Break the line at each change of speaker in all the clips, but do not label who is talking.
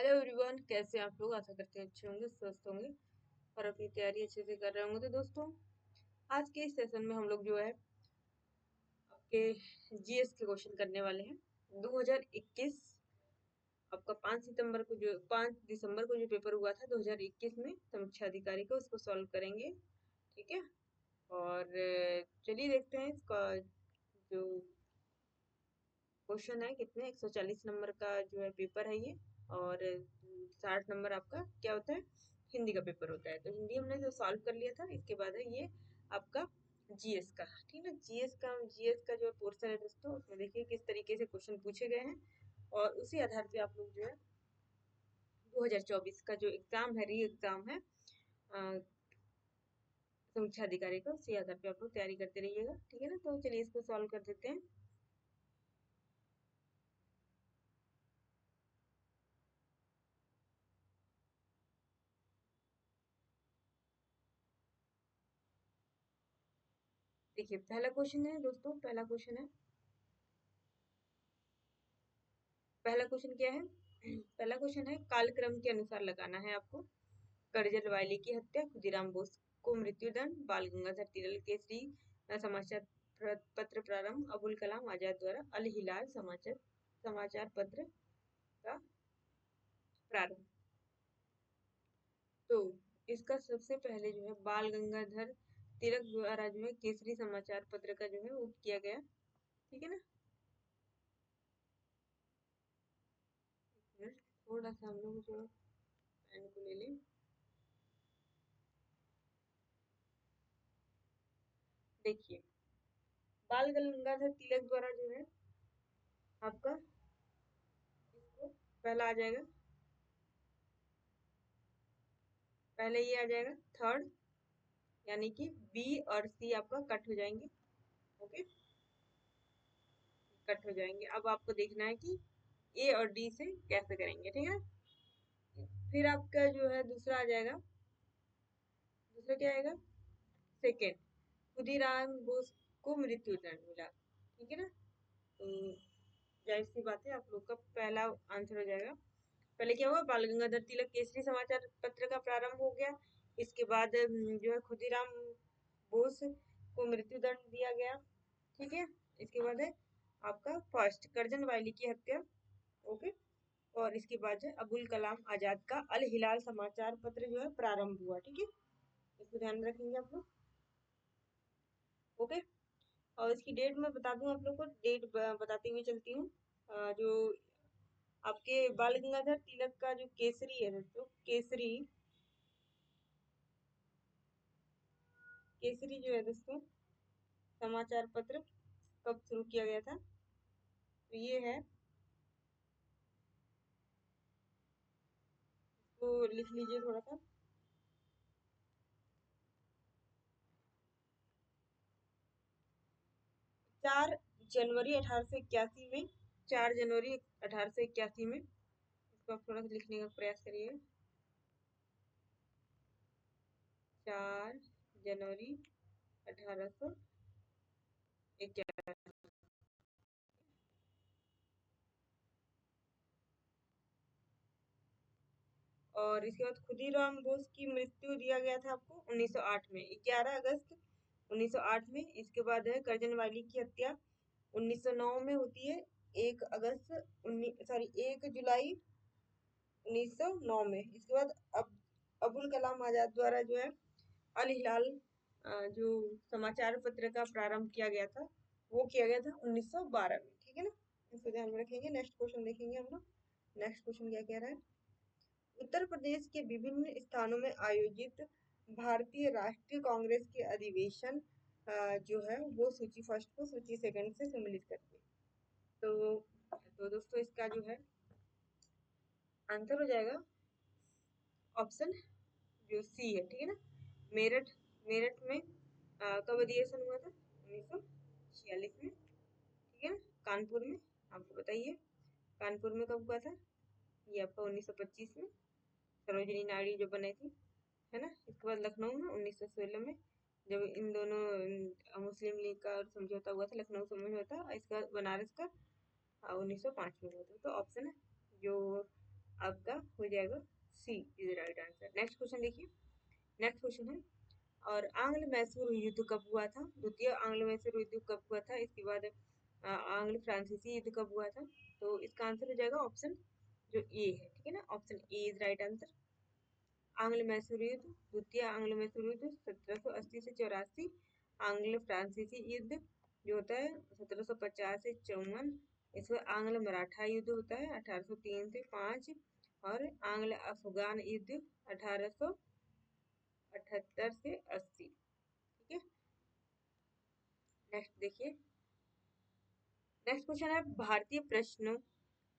Hello everyone, कैसे हैं आप लोग। आशा करते हैं अच्छे होंगे, स्वस्थ होंगे और अपनी तैयारी अच्छे से कर रहे होंगे। तो दोस्तों, आज के इस सेशन में हम लोग जो है आपके जीएस के क्वेश्चन करने वाले हैं। 2021 आपका 5 दिसंबर को जो पेपर हुआ था 2021 में समीक्षा अधिकारी का, उसको सॉल्व करेंगे। ठीक है। और चलिए देखते हैं इसका जो क्वेश्चन है कितने 140 नंबर का जो है पेपर है ये। और 60 नंबर आपका क्या होता है, हिंदी का पेपर होता है। तो हिंदी हमने जो सॉल्व कर लिया था, इसके बाद है ये आपका जीएस का। ठीक है, जीएस का जो पोर्शन है दोस्तों, उसमें देखिए किस तरीके से क्वेश्चन पूछे गए हैं और उसी आधार पे आप लोग जो है 2024 का जो एग्जाम है, री एग्जाम है समीक्षा अधिकारी का, उसी आधार पे आप लोग तैयारी करते रहिएगा। ठीक है ना। तो चलिए इसको सॉल्व कर देते हैं। देखिए पहला क्वेश्चन है दोस्तों, पहला क्वेश्चन क्या है। पहला क्वेश्चन है, कालक्रम के अनुसार लगाना है आपको। करजल वायली की हत्या, खुदीराम बोस को मृत्युदंड, बाल गंगाधर तिलक केसरी समाचार पत्र प्रारंभ, अबुल कलाम आजाद द्वारा अल हिलाल समाचार पत्र का प्रारंभ। तो इसका सबसे पहले जो है बाल गंगाधर तिलक द्वारा जो है केसरी समाचार पत्र का जो है वो किया गया। ठीक है ना। थोड़ा सा हम लोग जो पेन को ले लें। देखिए बाल गंगाधर तिलक द्वारा जो है आपका, इसको पहला आ जाएगा, पहले ये आ जाएगा थर्ड, यानी कि बी और सी आपका कट हो जाएंगे। ओके, कट हो जाएंगे। अब आपको देखना है कि ए और डी से कैसे करेंगे। ठीक है। फिर आपका जो है दूसरा आ जाएगा, दूसरा क्या आएगा, सेकेंड, खुदीराम बोस को मृत्यु दंड मिला। ठीक है ना। तो जाहिर सी बात है, आप लोग का पहला आंसर हो जाएगा। पहले क्या हुआ, बाल गंगाधर तिलक केसरी समाचार पत्र का प्रारंभ हो गया। इसके बाद जो है खुदीराम बोस को मृत्युदंड दिया गया। ठीक है। इसके बाद है आपका फर्स्ट, करजन वायली की हत्या। ओके। और इसके बाद है अबुल कलाम आजाद का अल हिलाल समाचार पत्र जो है प्रारंभ हुआ। ठीक है, इसको ध्यान में रखेंगे आप लोग। ओके। और इसकी डेट मैं बता दूं आप लोग को, डेट बताती हुई चलती हूँ। जो आपके बाल गंगाधर तिलक का जो केसरी है दोस्तों, केसरी जो है दोस्तों समाचार पत्र कब शुरू किया गया था, तो ये है, तो लिख लीजिए थोड़ा सा। 4 जनवरी 1881 में, 4 जनवरी 1881 में। इसको आप थोड़ा सा लिखने का प्रयास करिए। 4 जनवरी 1881। और इसके बाद खुदीराम बोस की मृत्यु दिया गया था आपको 1908 में, 11 अगस्त 1908 में। इसके बाद है करजन वाली की हत्या 1909 में होती है, 1 जुलाई 1909 में। इसके बाद अबुल कलाम आजाद द्वारा जो है अल हिलाल जो समाचार पत्र का प्रारंभ किया गया था, वो किया गया था 1912 में। ठीक है ना, इसको ध्यान में रखेंगे। नेक्स्ट क्वेश्चन देखेंगे हम लोग। नेक्स्ट क्वेश्चन क्या कह रहा है, उत्तर प्रदेश के विभिन्न स्थानों में आयोजित भारतीय राष्ट्रीय कांग्रेस के अधिवेशन जो है वो सूची फर्स्ट को सूची सेकंड से सम्मिलित करती है। तो दोस्तों इसका जो है आंसर हो जाएगा ऑप्शन जो सी है। ठीक है ना। मेरठ, मेरठ में कब अधिवेशन हुआ था, 1946 में। ठीक है ना। कानपुर में आपको बताइए, कानपुर में कब हुआ था, ये आपका 1925 में, सरोजिनी नायडू जो बने थी, है ना। इसके बाद लखनऊ में 1916 में, जब इन दोनों मुस्लिम लीग का समझौता हुआ था, लखनऊ समझौता। इसका बनारस का 1905 में हुआ था। तो ऑप्शन है जो आपका हो जाएगा C is right answer. Next question देखिए। नेक्स्ट क्वेश्चन है, और आंग्ल मैसूर युद्ध कब हुआ था? द्वितीय आंग्ल मैसूर युद्ध कब हुआ था? इसके बाद आंग्ल फ्रांसीसी युद्ध कब हुआ था? तो इसका आंसर हो जाएगा ऑप्शन जो ए है, ठीक है ना, option A is right answer. आंग्ल मैसूर युद्ध, द्वितीय आंग्ल मैसूर युद्ध 1780 से 84, आंग्ल फ्रांसीसी युद्ध जो होता है 1750 से 54, इसमें आंग्ल मराठा युद्ध होता है 1803 से 5, और आंग्ल अफगान युद्ध 1878 से 80, ठीक है। नेक्स्ट देखिए। नेक्स्ट क्वेश्चन है, भारतीय प्रश्नों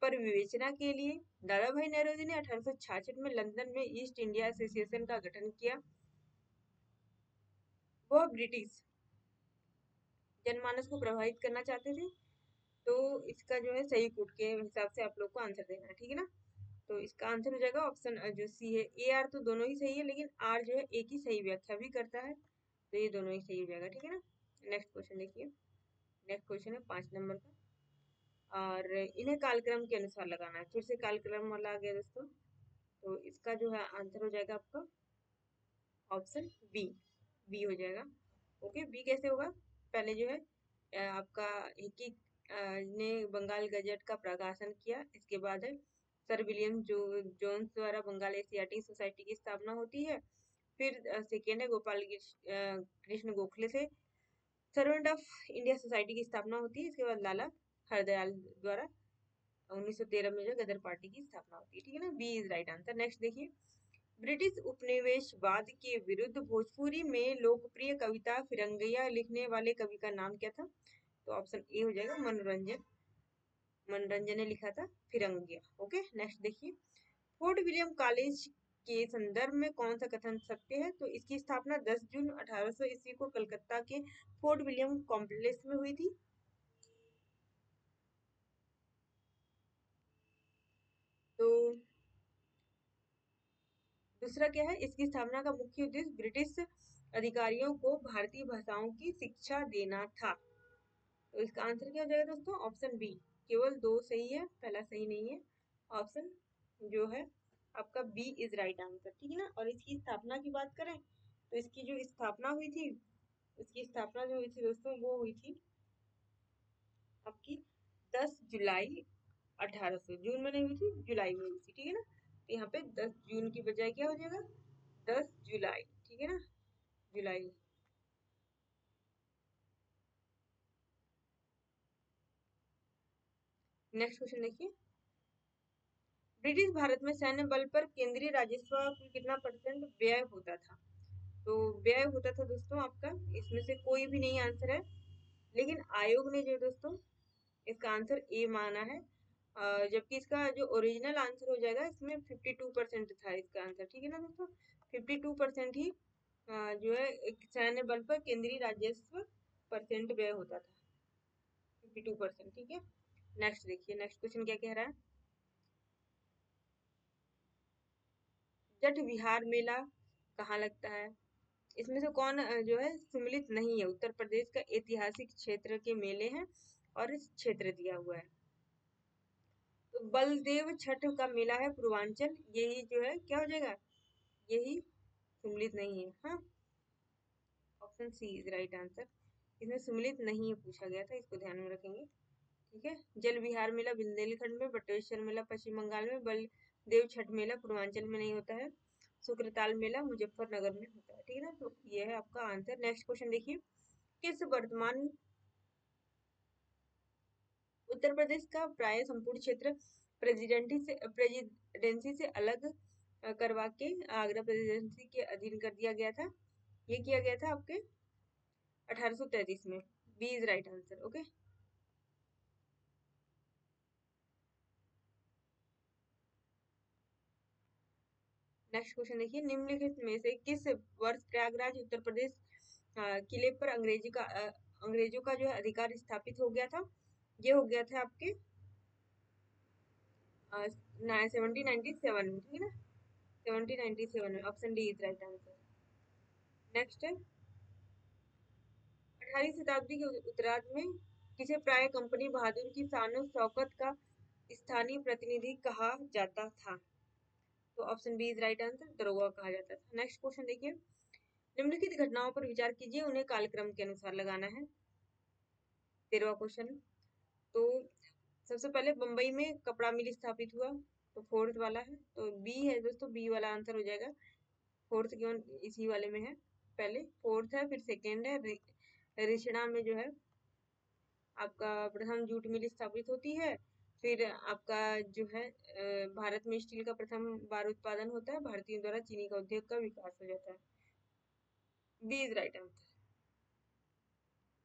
पर विवेचना के लिए दादा भाई नौरोजी ने 1866 में लंदन में ईस्ट इंडिया एसोसिएशन का गठन किया। वह ब्रिटिश जनमानस को प्रभावित करना चाहते थे। तो इसका जो है सही कूट के हिसाब से आप लोग को आंसर देना है, ठीक है ना। तो इसका आंसर हो जाएगा ऑप्शन जो सी है। ए आर तो दोनों ही सही है, लेकिन आर जो है एक ही सही व्याख्या भी करता है, तो ये दोनों ही सही हो जाएगा, ठीक है ना। नेक्स्ट क्वेश्चन देखिए। नेक्स्ट क्वेश्चन है 5 नंबर का, और इन्हें कालक्रम के अनुसार लगाना है। फिर से कालक्रम वाला आ गया दोस्तों। तो इसका जो है आंसर हो जाएगा आपका ऑप्शन बी, बी हो जाएगा। ओके, बी कैसे होगा? पहले जो है आपका हिकी ने बंगाल गजट का प्रकाशन किया। इसके बाद है सर विलियम जोन्स द्वारा बंगाल एशियाटिक सोसाइटी की स्थापना होती है। फिर सेकेंड है गोपाल कृष्ण गोखले से सर्वेंट ऑफ इंडिया सोसाइटी की स्थापना होती है। इसके बाद लाला हरदयाल द्वारा 1913 में जो गदर पार्टी की स्थापना होती है, ठीक है ना। B is right answer. Next देखिए। ब्रिटिश उपनिवेशवाद के विरुद्ध भोजपुरी में लोकप्रिय कविता फिरंगिया लिखने वाले कवि का नाम क्या था? तो ऑप्शन ए हो जाएगा मनोरंजन। मनोरंजन ने लिखा था फिरंगिया। ओके, नेक्स्ट देखिए। फोर्ट विलियम कॉलेज के संदर्भ में कौन सा कथन सत्य है? तो इसकी स्थापना 10 जून 1800 ईस्वी को कलकत्ता के फोर्ट विलियम कॉम्प्लेक्स में हुई थी। तो दूसरा क्या है, इसकी स्थापना का मुख्य उद्देश्य ब्रिटिश अधिकारियों को भारतीय भाषाओं की शिक्षा देना था। तो इसका आंसर क्या हो जाएगा दोस्तों? Option B. केवल दो सही है, पहला सही नहीं है। ऑप्शन जो है आपका बी इज राइट आंसर, ठीक है ना। और इसकी स्थापना की बात करें तो इसकी जो स्थापना हुई थी, इसकी स्थापना जो हुई थी दोस्तों, वो हुई थी आपकी 10 जुलाई 1800। जून में नहीं हुई थी, जुलाई में हुई थी, ठीक है ना। तो यहाँ पे 10 जून की बजाय क्या हो जाएगा? 10 जुलाई, ठीक है ना, जुलाई। नेक्स्ट क्वेश्चन देखिए। ब्रिटिश भारत में सैन्य बल पर केंद्रीय राजस्व की कितना परसेंट व्यय होता था? तो व्यय होता था दोस्तों आपका, इसमें से कोई भी नहीं आंसर है, लेकिन आयोग ने जो दोस्तों इसका आंसर ए माना है। जबकि इसका जो ओरिजिनल आंसर हो जाएगा, इसमें 52% था इसका आंसर, ठीक है ना दोस्तों। 52% ही जो है एक सैन्य बल पर केंद्रीय राजस्व परसेंट व्यय होता था, 52%, ठीक है। नेक्स्ट देखिए। नेक्स्ट क्वेश्चन क्या कह रहा है। जट विहार मेला कहाँ लगता है? इसमें से कौन जो है सम्मिलित नहीं है? उत्तर प्रदेश का ऐतिहासिक क्षेत्र के मेले हैं, और इस क्षेत्र दिया हुआ है। तो बलदेव छठ का मेला है पूर्वांचल, यही जो है क्या हो जाएगा? यही सम्मिलित नहीं है। हाँ, option C is right answer. इसमें सम्मिलित नहीं है पूछा गया था, इसको ध्यान में रखेंगे, ठीक है। जल विहार मेला बुंदेलखंड में, बटेश्वर मेला पश्चिम बंगाल में, बलदेव छठ मेला पूर्वांचल में नहीं होता है, शुक्रताल मेला मुजफ्फरनगर में होता है, ठीक है ना। तो ये है आपका आंसर। नेक्स्ट क्वेश्चन देखिए। किस वर्तमान उत्तर प्रदेश का प्राय संपूर्ण क्षेत्र प्रेसिडेंसी से अलग करवा के आगरा प्रेसिडेंसी के अधीन कर दिया गया था? ये किया गया था आपके 1833 में। B is right answer. Okay, next question देखिए। निम्नलिखित में से किस वर्ष प्रयागराज उत्तर प्रदेश किले पर अंग्रेजों का जो है अधिकार स्थापित हो गया था? ये हो गया था आपके 1797 में, ठीक है ना, 1797 में। Option D is right answer. Next है 18वीं शताब्दी के उत्तरार्ध में किसे प्राय कंपनी बहादुर की शान शौकत का स्थानीय प्रतिनिधि कहा जाता था? तो option B is right answer, दरोगा कहा जाता था। नेक्स्ट क्वेश्चन देखिए, निम्नलिखित घटनाओं पर विचार कीजिए, उन्हें कालक्रम के अनुसार लगाना है। 13वां क्वेश्चन, तो सबसे पहले बम्बई में कपड़ा मिल स्थापित हुआ, तो फोर्थ वाला है, तो बी है दोस्तों, बी वाला आंसर हो जाएगा। फोर्थ क्यों इसी वाले में है, पहले फोर्थ है, फिर सेकेंड है, रिचना में जो है आपका प्रथम जूट मिल स्थापित होती है, फिर आपका जो है भारत में स्टील का प्रथम बार उत्पादन होता है, भारतीयों द्वारा चीनी का उद्योग का विकास हो जाता है। B is right answer.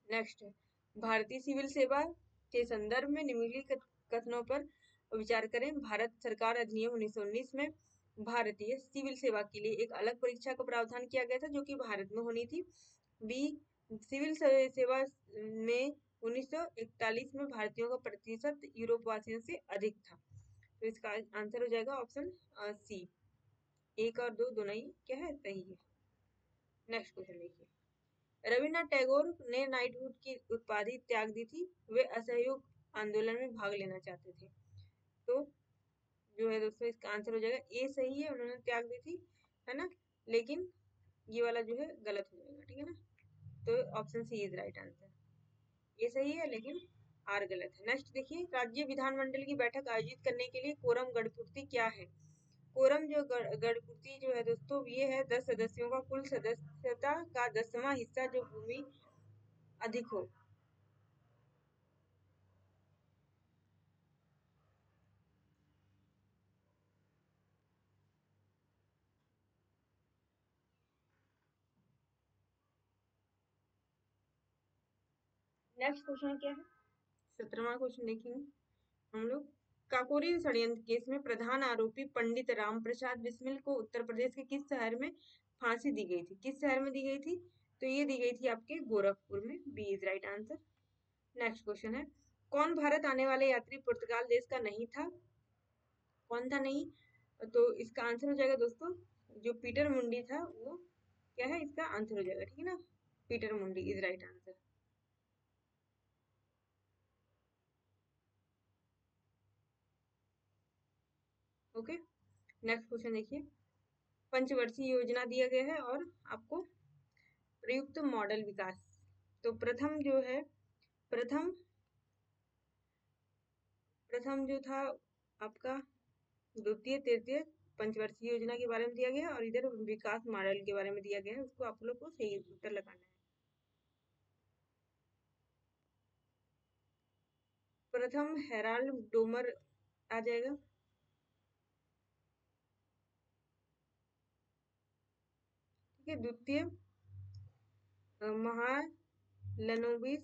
Next है, भारतीय सिविल सेवा के संदर्भ में निम्नलिखित कथनों पर विचार करें। भारत सरकार अधिनियम 1919 में भारतीय सिविल सेवा के लिए एक अलग परीक्षा का प्रावधान किया गया था, जो कि भारत में होनी थी। बी, सिविल सेवा में 1941 में भारतीयों का प्रतिशत यूरोप वासियों से अधिक था। तो इसका आंसर हो जाएगा ऑप्शन सी। 1 और 2 दोनों ही क्या है, सही है। नेक्स्ट क्वेश्चन देखिए, रविन्द्रनाथ टैगोर ने नाइटहुड की उपाधि त्याग दी थी, वे असहयोग आंदोलन में भाग लेना चाहते थे। तो जो है दोस्तों इसका आंसर हो जाएगा ए, सही है, उन्होंने त्याग दी थी, है ना, लेकिन ये वाला जो है गलत हो जाएगा, ठीक है ना। तो option C is right answer, ये सही है लेकिन आर गलत है। नेक्स्ट देखिए, राज्य विधानमंडल की बैठक आयोजित करने के लिए कोरम गणपूर्ति क्या है। कोरम जो गणपूर्ति जो है दोस्तों, ये है 10 सदस्यों का कुल सदस्यता का 10वां हिस्सा जो भूमि अधिक हो। नेक्स्ट क्वेश्चन क्या है, 17वां क्वेश्चन देखेंगे हम लोग। काकोरी षड्यंत्र केस में प्रधान आरोपी पंडित राम प्रसाद बिस्मिल को उत्तर प्रदेश के किस शहर में फांसी दी गई थी, किस शहर में दी गई थी, तो ये दी गई थी आपके गोरखपुर में। B is right answer. Next question है, कौन भारत आने वाले यात्री पुर्तगाल देश का नहीं था, कौन था नहीं, तो इसका आंसर हो जाएगा दोस्तों, जो पीटर मुंडी था वो क्या है, इसका आंसर हो जाएगा, ठीक है ना, पीटर मुंडी is right answer. Okay, next question देखिए, पंचवर्षीय योजना दिया गया है और आपको प्रयुक्त मॉडल विकास, तो प्रथम जो है, प्रथम प्रथम जो था आपका द्वितीय तृतीय पंचवर्षीय योजना के बारे में दिया गया है, और इधर विकास मॉडल के बारे में दिया गया है, उसको आप लोग को सही उत्तर लगाना है। प्रथम हेराल्ड डोमर आ जाएगा, ठीक है। द्वितीय महालनोबिस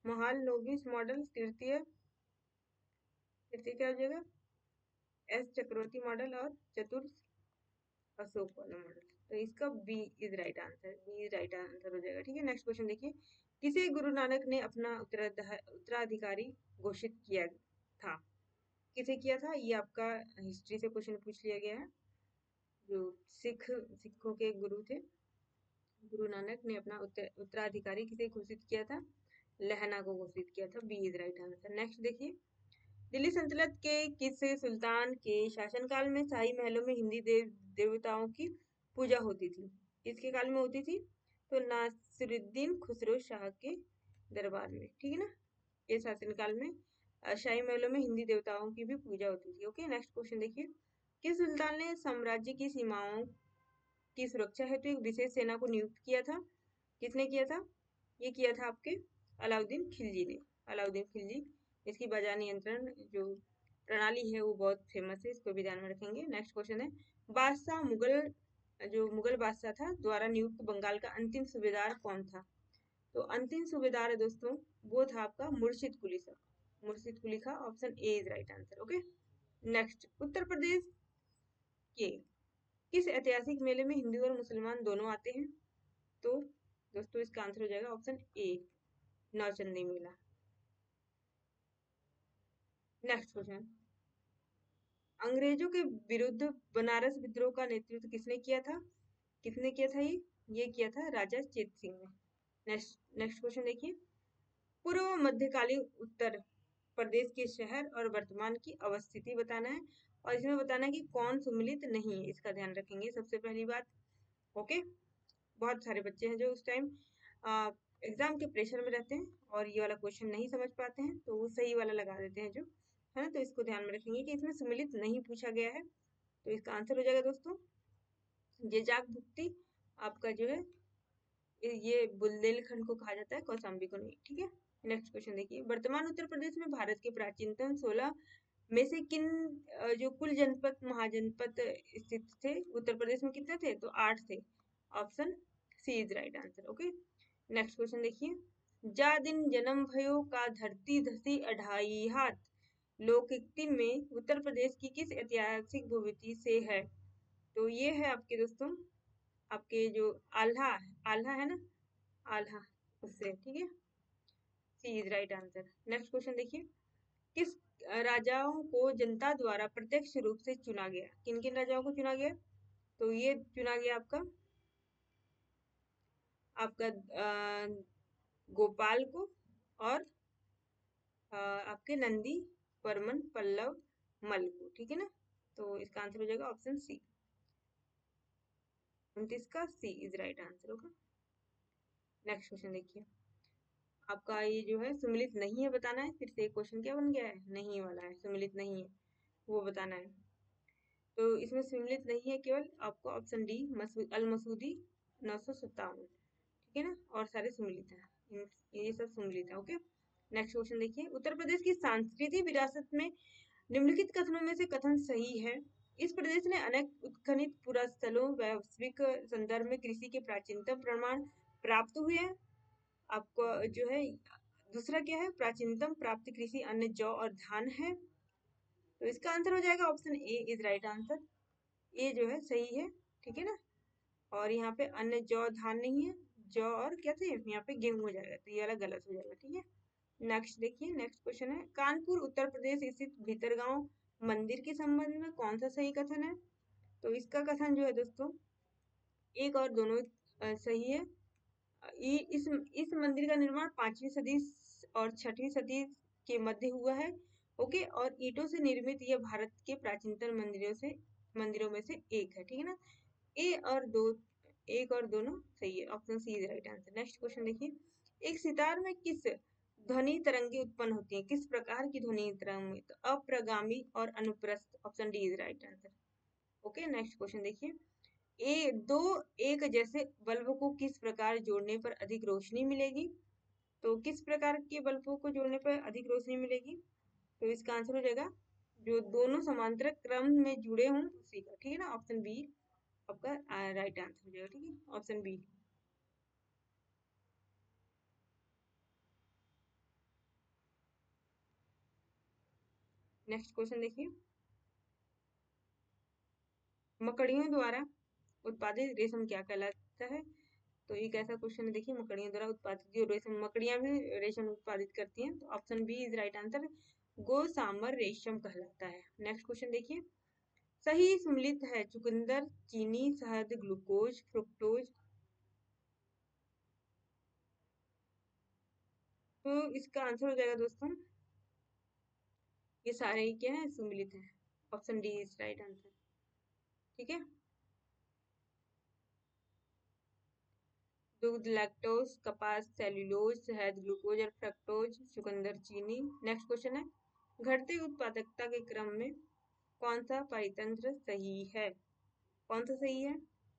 महालनोबिस मॉडल, तृतीय तृतीय क्या हो जाएगा, एस चक्रवर्ती मॉडल, और चतुर्थ अशोक वाला मॉडल। तो इसका B is right answer, B is right answer हो जाएगा, ठीक है। नेक्स्ट क्वेश्चन देखिए, किसे गुरु नानक ने अपना उत्तराधिकारी घोषित किया था, किसे किया था, ये आपका हिस्ट्री से क्वेश्चन पूछ लिया गया है। जो सिखों के गुरु थे, गुरु नानक ने अपना उत्तराधिकारी किसे घोषित किया था, लहना को घोषित किया था। B is right answer. Next देखिए, दिल्ली सल्तनत के किस सुल्तान के शासनकाल में शाही महलों में हिंदी देवताओं की पूजा होती थी, किसके काल में होती थी, तो नासिरुद्दीन खुसरो शाह के दरबार में, ठीक है ना, ये शासनकाल में शाही महलों में हिंदी देवताओं की भी पूजा होती थी। ओके, नेक्स्ट क्वेश्चन देखिए, किस सुल्तान ने साम्राज्य की सीमाओं की सुरक्षा हेतु एक विशेष सेना को नियुक्त किया था, किसने किया था, ये किया था आपके अलाउद्दीन खिलजी ने, अलाउद्दीन खिलजी। इसकी बाजार नियंत्रण जो प्रणाली है वो बहुत फेमस है, इसको भी ध्यान में रखेंगे। नेक्स्ट क्वेश्चन है, बादशाह मुगल बादशाह था द्वारा नियुक्त बंगाल का अंतिम सूबेदार कौन था, तो अंतिम सूबेदार है दोस्तों, वो था आपका मुर्शिद Quli Khan, Murshid Quli Khan, option A is right answer. Okay, next, Uttar Pradesh के किस ऐतिहासिक मेले में हिंदू और मुसलमान दोनों आते हैं, तो दोस्तों इसका आंसर हो जाएगा ऑप्शन ए, नौचंदी मेला। नेक्स्ट क्वेश्चन, अंग्रेजों के विरुद्ध बनारस विद्रोह का नेतृत्व किसने किया था, किसने किया था ये किया था राजा चेत सिंह ने। नेक्स्ट नेक्स्ट क्वेश्चन देखिए, पूर्व मध्यकालीन उत्तर प्रदेश के शहर और वर्तमान की अवस्थिति बताना है, और इसमें बताना है कि कौन सम्मिलित नहीं है, इसका ध्यान रखेंगे सबसे पहली बात। ओके, बहुत सारे बच्चे हैं जो उस टाइम एग्जाम के प्रेशर में रहते हैं और ये वाला क्वेश्चन नहीं समझ पाते हैं, तो वो सही वाला लगा देते हैं जो है ना, तो इसको ध्यान में रखेंगे कि इसमें सम्मिलित नहीं पूछा गया है। तो इसका आंसर हो जाएगा दोस्तों जेजाक भुक्ति, आपका जो है ये बुंदेलखंड को कहा जाता है, कौशाम्बी को नहीं। ठीक है, नेक्स्ट क्वेश्चन देखिए, वर्तमान उत्तर प्रदेश में भारत के प्राचीनतम 16 में से किन जो कुल जनपद महाजनपद स्थित थे उत्तर प्रदेश में कितने थे, तो 8 थे। Option C is right answer. Okay, next question देखिए, जा दिन जन्म भयो का धरती धसी अढ़ाई हाथ लोकोक्ति में उत्तर प्रदेश की किस ऐतिहासिक भूमिति से है, तो ये है आपके दोस्तों आपके जो आल्हा, आल्हा है ना, आल्हा, उससे। ठीक है, C is right answer. Next question देखिए, किस राजाओं को जनता द्वारा प्रत्यक्ष रूप से चुना गया, किन किन राजाओं को चुना गया, तो ये चुना गया आपका आपका गोपाल को और आपके नंदी वर्मन पल्लव मल को। ठीक है ना, तो इसका आंसर हो जाएगा ऑप्शन सी, 29 का सी इज राइट आंसर होगा। नेक्स्ट क्वेश्चन देखिए, आपका ये जो है सम्मिलित नहीं है बताना है, फिर से एक क्वेश्चन क्या बन गया है, नहीं वाला है, सम्मिलित नहीं है वो बताना है। तो इसमें सम्मिलित नहीं है केवल आपको ऑप्शन डी अल मसूदी 957, ठीक है ना, और सारे सम्मिलित हैं, ये सब सम्मिलित है। ओके, नेक्स्ट क्वेश्चन देखिए, उत्तर प्रदेश की सांस्कृतिक विरासत में निम्नलिखित कथनों में से कथन सही है, इस प्रदेश ने अनेक उत्खनित पुरास्थलों वैश्विक संदर्भ में कृषि के प्राचीनतम प्रमाण प्राप्त हुए हैं। आपको जो है दूसरा क्या है, प्राचीनतम प्राप्त कृषि अन्न जौ और धान है, तो इसका आंसर हो जाएगा option A is right answer, A जो है सही है। ठीक है ना, और यहाँ पे अन्न जौ धान नहीं है, जौ और क्या थे यहाँ पे गेहूं हो जाएगा, तो ये वाला गलत हो जाएगा। ठीक है, नेक्स्ट देखिए, नेक्स्ट क्वेश्चन है, कानपुर उत्तर प्रदेश स्थित भीतरगांव मंदिर के संबंध में कौन सा सही कथन है, तो इसका कथन जो है दोस्तों एक और दोनों सही है। इस मंदिर का निर्माण 5वीं सदी और 6वीं सदी के मध्य हुआ है। ओके, और ईंटों से निर्मित यह भारत के प्राचीनतम मंदिरों में से एक है। ठीक है ना, ए और दो, एक और दोनों सही है, option C is right answer. Next question देखिए, एक सितार में किस ध्वनि तरंगे उत्पन्न होती है, किस प्रकार की ध्वनि तरंग, तो अप्रगामी और अनुप्रस्थ, option D is right answer. Okay, next question देखिए, दो एक जैसे बल्ब को किस प्रकार जोड़ने पर अधिक रोशनी मिलेगी, तो किस प्रकार के बल्बों को जोड़ने पर अधिक रोशनी मिलेगी, तो इसका आंसर हो जाएगा जो दोनों समांतर क्रम में जुड़े हों उसी का। ठीक है ना, ऑप्शन बी आपका राइट आंसर हो जाएगा। ठीक है, ऑप्शन बी। नेक्स्ट क्वेश्चन देखिए, मकड़ियों द्वारा उत्पादित रेशम क्या कहलाता है, तो एक ऐसा क्वेश्चन है, देखिए मकड़ियों द्वारा उत्पादित जो रेशम, मकड़ियां भी रेशम उत्पादित करती हैं, तो option B is right answer, gossamer रेशम कहलाता है। नेक्स्ट क्वेश्चन देखिए, सही सम्मिलित है चुकंदर, चीनी, शहद, ग्लूकोज, फ्रुक्टोज, तो इसका आंसर हो जाएगा दोस्तों ये सारे ही क्या है, सम्मिलित है, option D is right answer. ठीक है, दूध, लैक्टोज, कपास, सेल्यूलोज, शहद, ग्लूकोज और फ्रक्टोज, चुकंदर, चीनी। नेक्स्ट क्वेश्चन है, घटती उत्पादकता के क्रम में कौन सा परितंत्र सही है, कौन सा सही है,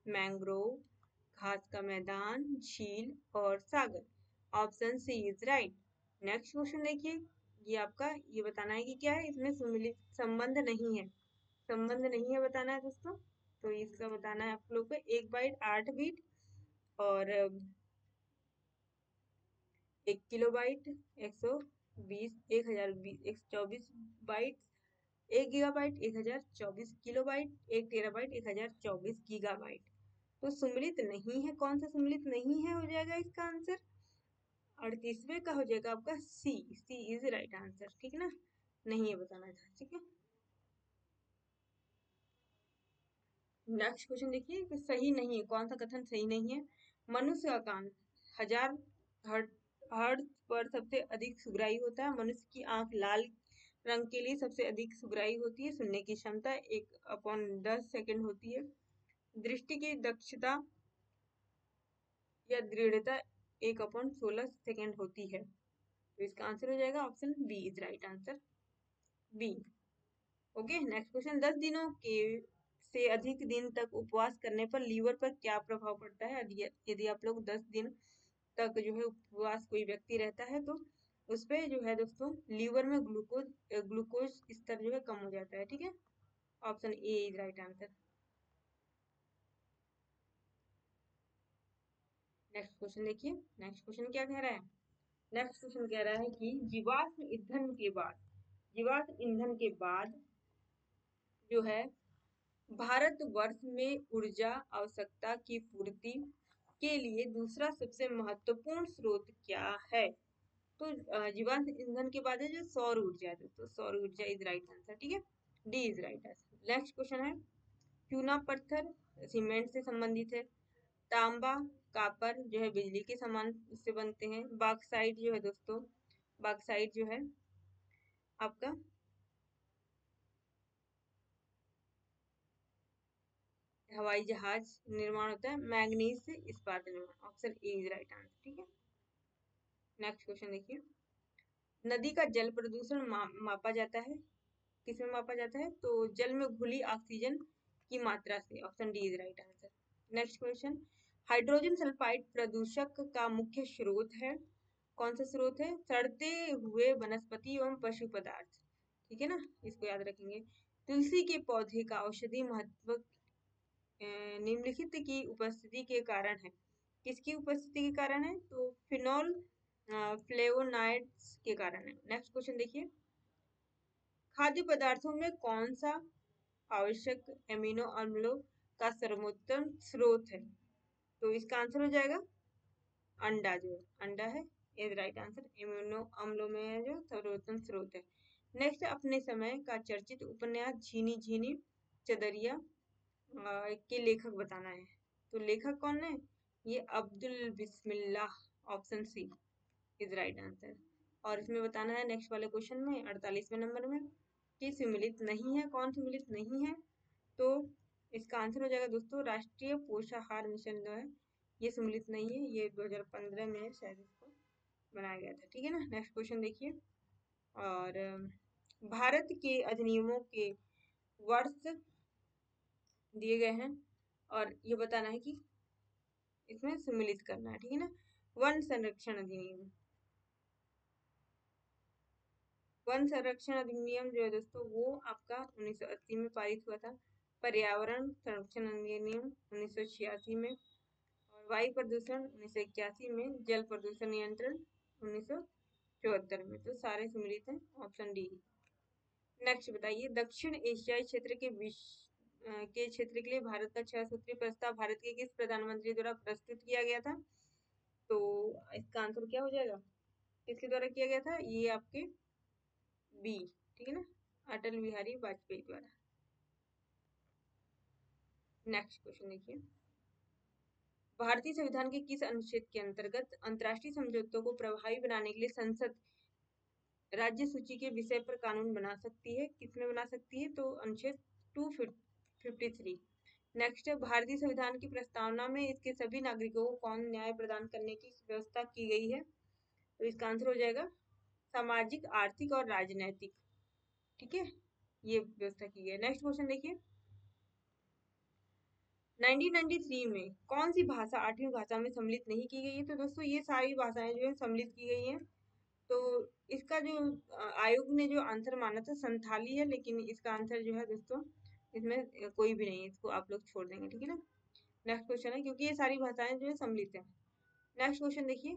मैंग्रोव, घास का मैदान, झील और सागर, option C is right. Next question देखिए, ये आपका ये बताना है कि क्या है, इसमें सम्मिलित संबंध नहीं है, संबंध नहीं है बताना है दोस्तों, तो इसका बताना है आप लोग को, 1 बाइट 8 बीट और 1 kilobyte 120 1024 byte, 1 gigabyte 1024 kilobyte, 1 terabyte 1024 gigabyte, तो सम्मिलित नहीं है, कौन सा सम्मिलित नहीं है हो जाएगा इसका आंसर, 38वें का हो जाएगा आपका सी, सी इज राइट आंसर। ठीक है ना, नहीं है बताना था। ठीक है, नेक्स्ट क्वेश्चन देखिए कि सही नहीं है, कौन सा कथन सही नहीं है, मनुष्य का कान हजार हर्ट अर्थ पर सबसे अधिक सुगराई होता है। मनुष्य की आंख लाल रंग के लिए सबसे अधिक सुगराई होती है। सुनने की क्षमता 1/10 सेकंड होती है। दृष्टि की दक्षता या दृढ़ता 1/16 सेकंड होती है। तो इसका आंसर हो जाएगा option B is right answer, B. Okay, next question. 10 दिनों के से अधिक दिन तक उपवास करने पर लीवर पर क्या प्रभाव पड़ता है? यदि आप लोग 10 दिन तक जो है उपवास कोई व्यक्ति रहता है तो उस पे जो है दोस्तों लीवर में ग्लूकोज स्तर जो है कम हो जाता है। ठीक है, option A is right answer. Next question देखिए, नेक्स्ट क्वेश्चन क्या कह रहा है? नेक्स्ट क्वेश्चन कह रहा है कि जीवाश्म ईंधन के बाद जो है भारतवर्ष में ऊर्जा आवश्यकता की पूर्ति के लिए दूसरा सबसे महत्वपूर्ण स्रोत क्या है? तो जीवाश्म ईंधन के बाद है जो सौर ऊर्जा है दोस्तों, सौर ऊर्जा इज राइट आंसर। ठीक है, D is right answer. Next question है, चूना पत्थर सीमेंट से संबंधित है। तांबा कापर जो है बिजली के समान उससे बनते हैं। बॉक्साइट जो है दोस्तों, बॉक्साइट जो है आपका हवाई जहाज निर्माण होता है। मैग्नीज से इस्पात निर्माण, option A is right answer. ठीक है, नेक्स्ट क्वेश्चन देखिए, नदी का जल प्रदूषण मापा जाता है, किसमें मापा जाता है? तो जल में घुली ऑक्सीजन की मात्रा से, option D is right answer. Next question, hydrogen sulphide प्रदूषक का मुख्य स्रोत है, कौन सा स्रोत है? सड़ते हुए वनस्पति एवं पशु पदार्थ। ठीक है ना, इसको याद रखेंगे। तुलसी के पौधे का औषधि महत्व निम्नलिखित की उपस्थिति के कारण है, किसकी उपस्थिति के कारण है? तो फिनोल फ्लेवोनाइड्स के कारण है। नेक्स्ट क्वेश्चन देखिए, खाद्य पदार्थों में कौन सा आवश्यक एमिनो अम्लों का सर्वोत्तम स्रोत है? तो इसका आंसर हो जाएगा अंडा, जो अंडा है इज राइट आंसर। एमिनो अम्लों में जो सर्वोत्तम स्रोत है। नेक्स्ट, अपने समय का चर्चित उपन्यास झीनी झीनी चदरिया के लेखक बताना है। तो लेखक कौन है? ये Abdul Bismillah, option C is right answer. और इसमें बताना है नेक्स्ट वाले क्वेश्चन में 48वें नंबर में कि सम्मिलित नहीं है, कौन सम्मिलित नहीं है? तो इसका आंसर हो जाएगा दोस्तों राष्ट्रीय पोषाहार मिशन जो है ये सम्मिलित नहीं है, ये 2015 में शायद इसको बनाया गया था। ठीक है ना, नेक्स्ट क्वेश्चन देखिए, और भारत के अधिनियमों के वर्ष दिए गए हैं और ये बताना है कि इसमें सम्मिलित करना है। ठीक है ना, वन संरक्षण अधिनियम, वन संरक्षण अधिनियम जो है दोस्तों वो आपका 1980 में पारित हुआ था। पर्यावरण संरक्षण अधिनियम 1986 में, और वायु प्रदूषण 1981 में, जल प्रदूषण नियंत्रण 1974 में। तो सारे सम्मिलित हैं, ऑप्शन डी। नेक्स्ट बताइए, दक्षिण एशियाई क्षेत्र के क्षेत्र के लिए भारत का 6 सूत्रीय प्रस्ताव भारत के किस प्रधानमंत्री द्वारा प्रस्तुत किया गया था? तो इसका आंसर क्या हो जाएगा, किसके द्वारा किया गया था? ये आपके बी, ठीक है ना, अटल बिहारी वाजपेयी द्वारा। नेक्स्ट क्वेश्चन देखिए, भारतीय संविधान के किस अनुच्छेद के अंतर्गत अंतर्राष्ट्रीय समझौतों को प्रभावी बनाने के लिए संसद राज्य सूची के विषय पर कानून बना सकती है? किसमें बना सकती है? तो अनुच्छेद 253। नेक्स्ट है, भारतीय संविधान की प्रस्तावना में इसके सभी नागरिकों को कौन न्याय प्रदान करने की व्यवस्था की गई है? तो इसका आंसर हो जाएगा सामाजिक, आर्थिक और राजनैतिक। ठीक है, ये व्यवस्था की गई है। नेक्स्ट क्वेश्चन देखिए, 1993 में कौन सी भाषा 8वीं भाषा में सम्मिलित नहीं की गई है? तो दोस्तों ये सारी भाषाएं जो है सम्मिलित की गई हैं। तो इसका जो आयोग ने जो आंसर माना था संथाली है, लेकिन इसका आंसर जो है दोस्तों इसमें कोई भी नहीं है, इसको आप लोग छोड़ देंगे। ठीक है ना, नेक्स्ट क्वेश्चन है, क्योंकि ये सारी भाषाएं जो है सम्मिलित है। नेक्स्ट क्वेश्चन देखिए,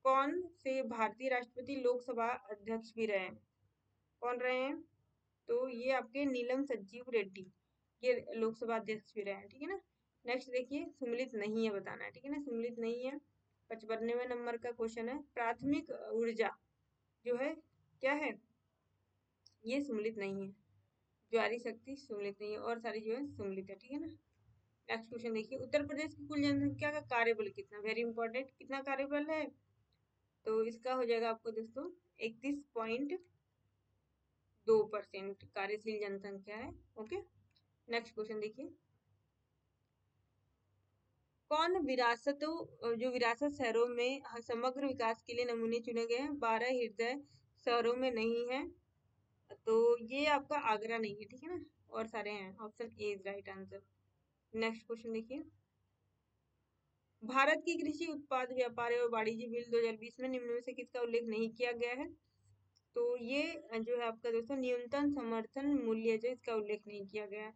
कौन से भारतीय राष्ट्रपति लोकसभा अध्यक्ष भी रहे हैं? कौन रहे हैं? तो ये आपके नीलम संजीव रेड्डी, ये लोकसभा अध्यक्ष भी रहे हैं। ठीक है ना, नेक्स्ट देखिए, सम्मिलित नहीं है बताना है। ठीक है ना, सम्मिलित नहीं है। 55वें नंबर का क्वेश्चन है, प्राथमिक ऊर्जा जो है क्या है? ये सम्मिलित नहीं है। ज्वारी शक्ति सम्मिलित नहीं है, और सारी जो है सम्मिलित है। ठीक है ना, नेक्स्ट क्वेश्चन देखिए, उत्तर प्रदेश की कुल जनसंख्या का कार्यबल कितना, वेरी इंपॉर्टेंट, कितना कार्यबल है, तो इसका हो जाएगा आपको दोस्तों 31.2% कार्यशील जनसंख्या है। ओके, नेक्स्ट क्वेश्चन देखिए, कौन विरासतों जो विरासत शहरों में समग्र विकास के लिए नमूने चुने गए हैं, 12 हृदय शहरों में नहीं है, तो ये आपका आगरा नहीं है, ठीक है ना, और सारे हैं, option A is right answer. Next question देखिए, भारत की कृषि उत्पाद व्यापार एवं वाणिज्य बिल 2020 में निम्न में से किसका उल्लेख नहीं किया गया है, तो ये जो है आपका दोस्तों न्यूनतम समर्थन मूल्य जो इसका उल्लेख नहीं किया गया है।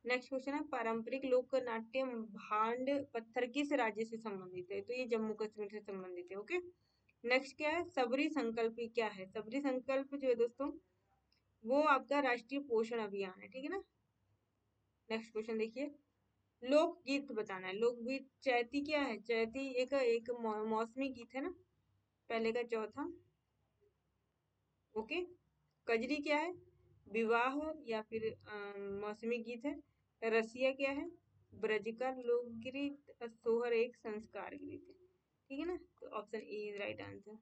नेक्स्ट क्वेश्चन है, पारंपरिक लोक नाट्य भांड पत्थर किस राज्य से संबंधित है, तो ये जम्मू कश्मीर से संबंधित है। ओके, नेक्स्ट क्या है, सबरी संकल्प क्या है, सबरी संकल्प जो है दोस्तों वो आपका राष्ट्रीय पोषण अभियान है, ठीक है ना। नेक्स्ट क्वेश्चन देखिए, लोकगीत बताना है, लोकगीत चैती क्या है, चैती एक एक मौसमी गीत है ना, पहले का चौथा। ओके, कजरी क्या है, विवाह या फिर मौसमी गीत है। रसिया क्या है, ब्रज का लोकगीत। सोहर एक संस्कार गीत है, ठीक है ना, तो option A is right answer.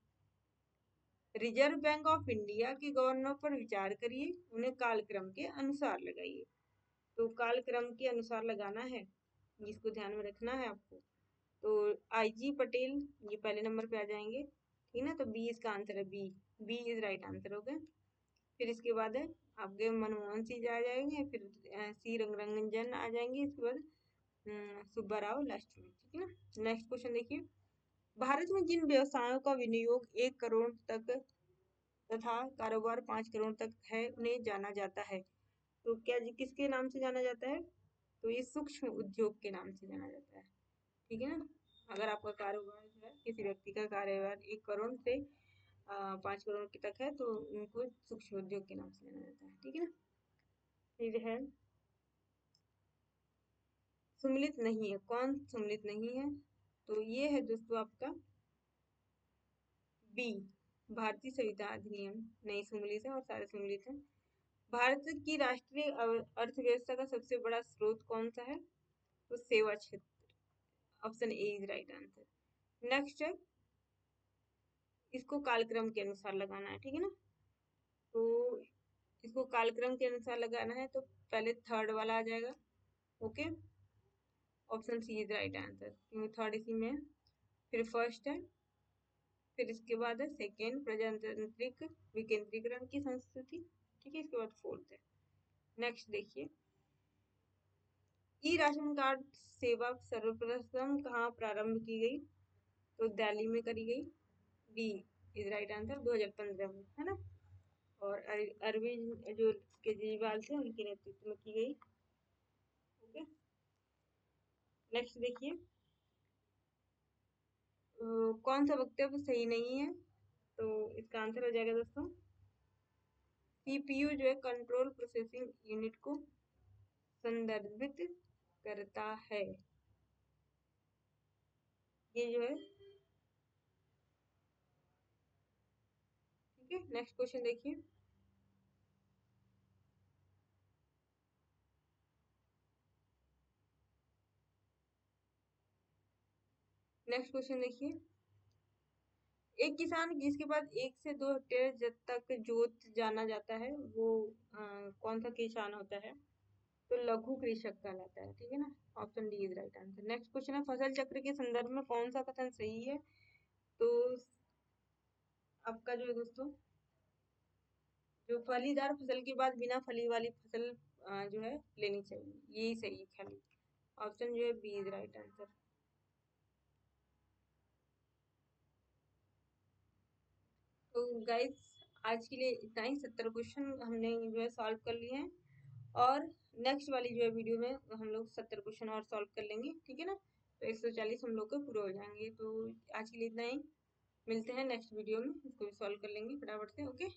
Reserve bank of India के गवर्नर पर विचार करिए, उन्हें कालक्रम के अनुसार लगाइए, तो कालक्रम के अनुसार लगाना है, जिसको ध्यान में रखना है आपको। तो आईजी पटेल ये पहले नंबर पे आ जाएंगे, ठीक है ना, तो बी इसका आंसर है, B, B is right answer हो गया। फिर इसके बाद है आपके मनमोहन सिंह आ जाएंगे, फिर सी रंगरंजन आ जाएंगे, इसके बाद सुब्बा राव लास्ट में, ठीक है ना। नेक्स्ट क्वेश्चन देखिए, भारत में जिन व्यवसायों का विनियोग 1 करोड़ तक तथा कारोबार 5 करोड़ तक है उन्हें जाना जाता है, तो क्या किसके नाम से जाना जाता है, तो ये सूक्ष्म उद्योग के नाम से जाना जाता है, ठीक है ना। अगर आपका कारोबार जो है, किसी व्यक्ति का कारोबार 1 करोड़ से 5 करोड़ के तक है, तो उनको सूक्ष्म उद्योग के नाम से जाना जाता है, ठीक है ना। फिर है सम्मिलित नहीं है, कौन सम्मिलित नहीं है, तो ये है दोस्तों आपका बी, भारतीय संविधान अधिनियम नहीं सम्मिलित है और सारे सम्मिलित हैं। भारत की राष्ट्रीय अर्थव्यवस्था का सबसे बड़ा स्रोत कौन सा है, तो सेवा क्षेत्र, option A is right answer. Next है, इसको कालक्रम के अनुसार लगाना है, ठीक है ना, तो इसको कालक्रम के अनुसार लगाना है, तो पहले थर्ड वाला आ जाएगा। Okay, option C is right answer, क्योंकि थर्ड इसी में है। फिर फर्स्ट है, फिर इसके बाद है सेकेंड प्रजातांत्रिक विकेंद्रीकरण की संस्कृति, ठीक है, इसके बाद फोर्थ है। नेक्स्ट देखिए, ई राशन कार्ड सेवा सर्वप्रथम कहाँ प्रारंभ की गई, तो दिल्ली में करी गई, डी इज राइट आंसर, 2015 में, है ना, और अरविंद जो केजरीवाल थे उनके नेतृत्व में की गई। ओके, नेक्स्ट देखिए, कौन सा वक्तव्य सही नहीं है, तो इसका आंसर हो जाएगा दोस्तों, सीपीयू जो है कंट्रोल प्रोसेसिंग यूनिट को संदर्भित करता है, ये जो है, ठीक है। नेक्स्ट क्वेश्चन देखिए, नेक्स्ट क्वेश्चन देखिए, एक किसान जिसके पास 1 से 2 हेक्टेयर तक जोत जाना जाता है वो कौन सा किसान होता है, तो लघु कृषक कहलाता है, ठीक है ना, option D is right answer. Next question है, फसल चक्र के संदर्भ में कौन सा कथन सही है, तो आपका जो है दोस्तों, जो फलीदार फसल के बाद बिना फली वाली फसल जो है लेनी चाहिए, यही सही है खाली, ऑप्शन जो है बी इज राइट आंसर। तो गाइस आज के लिए इतना ही, 70 क्वेश्चन हमने जो है सॉल्व कर लिए हैं, और नेक्स्ट वाली जो है वीडियो में हम लोग 70 क्वेश्चन और सॉल्व कर लेंगे, ठीक है ना, तो 140 हम लोग के पूरे हो जाएंगे। तो आज के लिए इतना ही, मिलते हैं नेक्स्ट वीडियो में, इसको भी सॉल्व कर लेंगे फटाफट से। ओके।